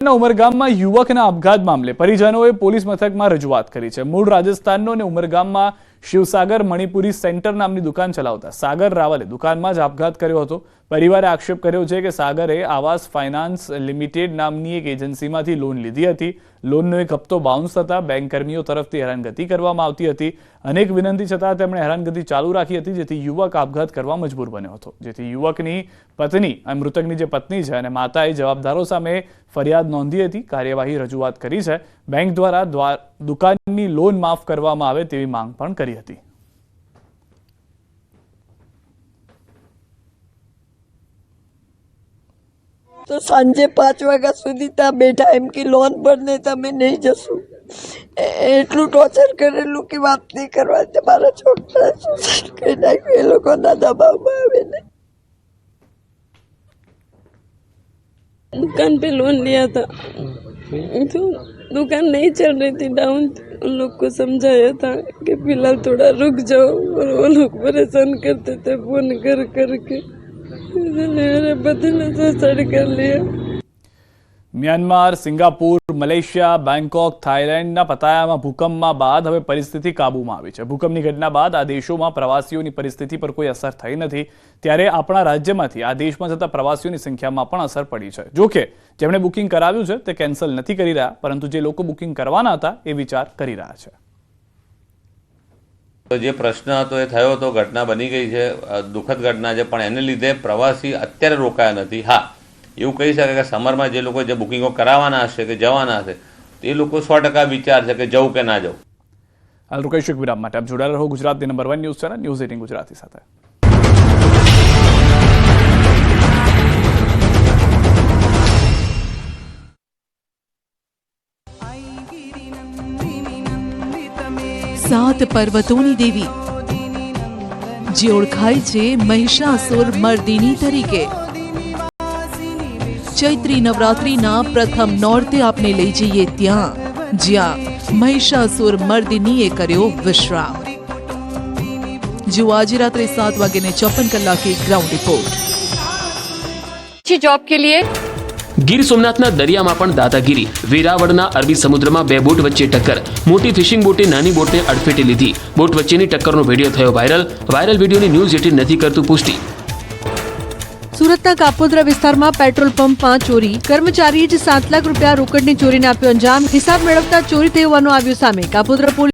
ઉમરગામમાં યુવકના આપઘાત મામલે પરિજનોએ પોલીસ મથકમાં રજૂઆત કરી છે। મૂળ રાજસ્થાનનો અને ઉમરગામમાં શિવસાગર મણિપુરી સેન્ટર નામની દુકાન ચલાવતા સાગર રાવલે દુકાનમાં જ આપઘાત કર્યો હતો। પરિવારે આક્ષેપ કર્યો છે કે સાગરે આવાસ ફાઇનાન્સ લિમિટેડ નામની એક એજન્સીમાંથી લોન લીધી હતી। લોનનો એક હપ્તો બાઉન્સ થતા બેંક કર્મીઓ તરફથી હેરાનગતિ કરવામાં આવતી હતી। અનેક વિનંતી છતાં તેમણે હેરાનગતિ ચાલુ રાખી હતી, જેથી યુવક આપઘાત કરવા મજબૂર બન્યો હતો। જેથી યુવકની પત્ની મૃતકની જે પત્ની છે અને માતાએ જવાબદારો સામે ફરિયાદ નોંધી હતી। કાર્યવાહી રજૂઆત કરી છે। બેંક દ્વારા દુકાનની લોન માફ કરવામાં આવે તેવી માંગ પણ કરી હતી। तो सांजे 5 वाग्या सुधी त्या बेटा एम की लोन भरने तमे नहीं जसू एटलू टॉर्चर करेलू की बात नहीं करवा मारा छोकरा सुसाइड कर नाख्યું એ લોકોના દબાવમાં આવીને। दुकान पे लोन लिया था तो दुकान नहीं चल रही थी, डाउन। उन लोग को समझाया था कि फिलहाल थोड़ा रुक जाओ, और वो लोग परेशान करते थे फोन कर करके। मेरे पति ने सुसाइड कर लिया। म्यांमार, सिंगापुर, मलेशिया, बेंगकॉक, थाईलैंडના પતાયામાં ભૂકંપમાં બાદ હવે પરિસ્થિતિ કાબૂમાં આવી છે। ભૂકંપની ઘટના બાદ આ દેશોમાં પ્રવાસીઓની પરિસ્થિતિ પર કોઈ અસર થઈ નથી, ત્યારે આપણા રાજ્યમાંથી આ દેશમાં જતા પ્રવાસીઓની સંખ્યામાં પણ અસર પડી છે। જો કે જેમણે બુકિંગ કરાવ્યું છે તે કેન્સલ નથી કરી રહ્યા, પરંતુ જે લોકો બુકિંગ કરવાના હતા એ વિચાર કરી રહ્યા છે। તો જે પ્રશ્ન હતો એ થયો હતો, ઘટના બની ગઈ છે, દુઃખદ ઘટના છે, પણ એને લીધે પ્રવાસી અત્યારે રોકાયા નથી। હા, એવું કહી શકાય કે સમરમાં જે લોકો જે બુકિંગો કરાવવાના હશે કે જવાના હશે તે લોકો 100% વિચાર છે કે જવું કે ના જવું। હાલ રોકાઈશું એક વિરામ માટે। આપ જોડાયેલા રહો ગુજરાતની number 1 news channel news 18 Gujarati સાથે। सात पर्वतोनी देवी जे ओळखाय छे महिषासुर मर्दिनी तरीके। चैत्री नवरात्रिना प्रथम नोरते आपने लई जईए त्यां ज्यां महिषासुर मर्दिनीए कर्यो विश्राम। जो आज रात्रे 7:54 ग्राउंड रिपोर्ट। अच्छी जॉब के लिए ગીર સોમનાથના દરિયામાં પણ દાદાગીરી। વેરાવળના અરબી સમુદ્રમાં બે બોટ વચ્ચે ટક્કર। મોટી ફિશિંગ બોટે નાની બોટને અડફેટે લીધી। બોટ વચ્ચેની ટક્કરનો વિડીયો થયો વાયરલ। વાયરલ વિડીયોની ન્યૂઝ 18 નથી કરતું પુષ્ટિ। સુરતના કાપોદ્રા વિસ્તારમાં પેટ્રોલ પંપમાં ચોરી। કર્મચારીએ જ 7 લાખ રૂપિયા રોકડની ચોરીને આપ્યો અંજામ। હિસાબ મેળવતા ચોરી થઈ હોવાનું આવ્યું સામે। કાપોદ્રા પોલીસ